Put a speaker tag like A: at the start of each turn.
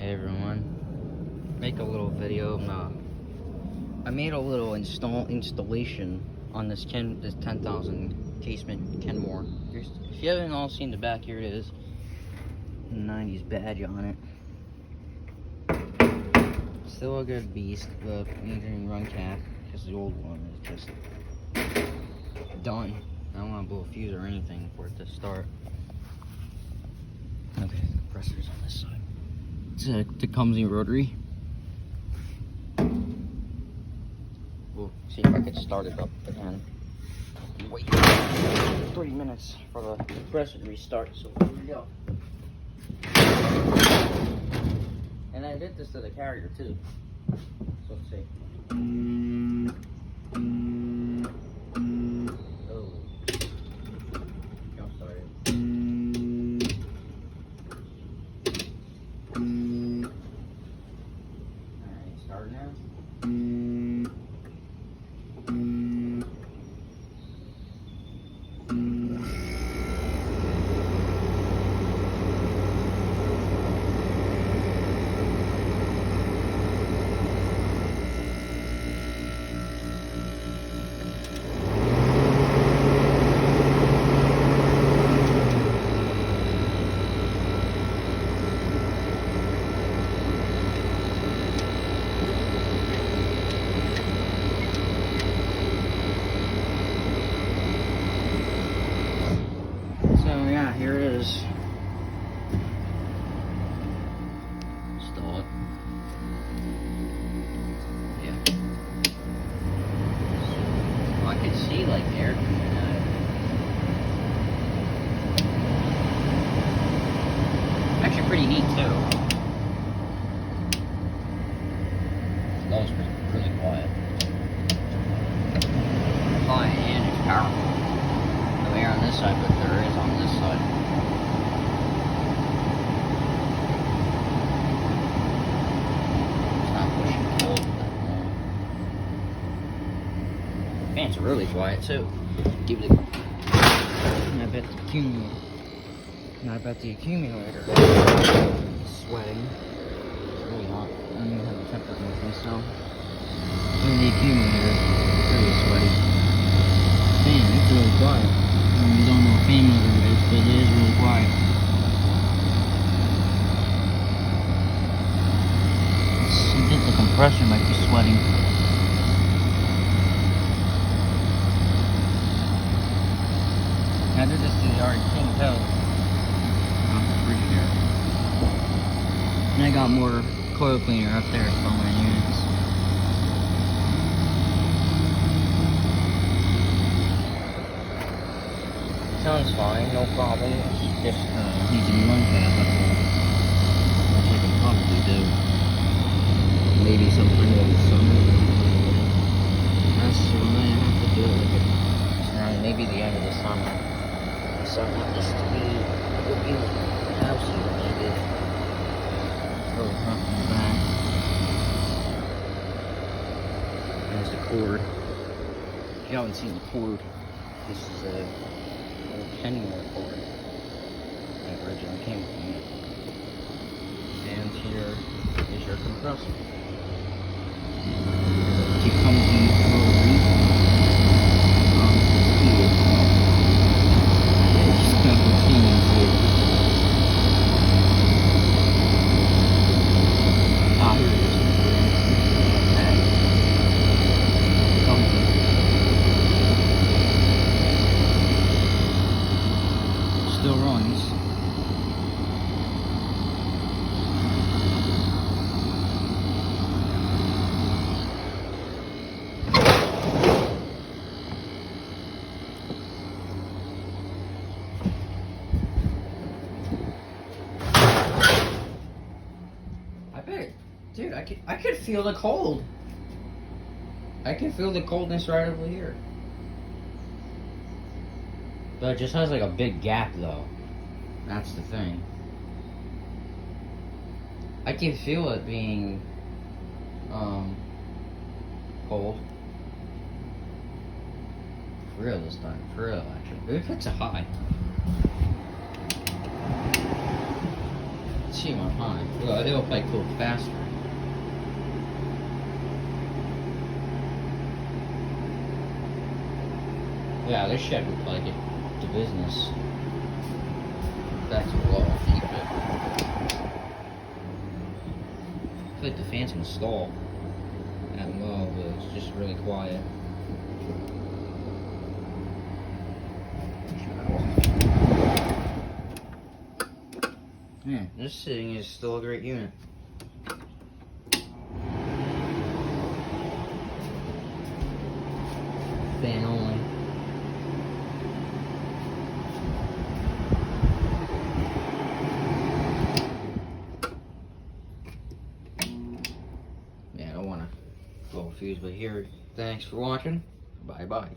A: Hey everyone, make a little video. I made a little installation on this 10,000 Casement Kenmore. If you haven't all seen the back, here it is. 90s badge on it. Still a good beast. The engine run cap, because the old one is just done. I don't want to blow a fuse or anything for it to start. Okay, compressors on this side. It's a Tecumseh rotary. We'll see if I can start it up again. Wait 3 minutes for the compressor to restart, so here we go. And I did this to the carrier too. So let's see. Oh. Jump started. Alright, start now. Yeah, here it is. Install it. Yeah. Well, I can see like air coming out. Actually pretty neat too. That was really quiet. High and it's powerful. No air on this side, but there is on this side. It's not pushing cold. Fans are really quiet too. Give it. And I bet the accumulator. Is sweating. It's really hot. I don't even have the temperature with me, so. And the accumulator is really sweaty. Man, it's really quiet. I don't know what fan motor it is, but it is really quiet. I think the compressor might be sweating. I did this to the yard, can't tell. Off the refrigerator. And I got more coil cleaner up there for my units. Sounds fine, no problem. Just needs a new run cap, that's all. Which I can probably do. Maybe sometime over the summer. That's what I have to do. Around maybe the end of the summer. So I want this to be looking housey, maybe. Oh, up in the back. There's the cord. If you haven't seen the cord, this is a Kenmore cord that originally came from it. And here is your compressor. Tecumseh rotary. It's got the Siemens here. Ah, here it is. Tecumseh. Still runs. I bet, dude, I could feel the cold. I can feel the coldness right over here. But it just has like a big gap though. That's the thing. I can feel it being cold. For real this time. For real actually. Maybe if it's a high. See my fine. Well, they'll play cool faster. Yeah, this shed looked like it. The business. Back to the wall. Keep it. I feel like the fans can stall at well, but it's just really quiet. Yeah, this sitting is still a great unit. Fan only. Yeah, I don't want to blow a fuse, but here, thanks for watching. Bye bye.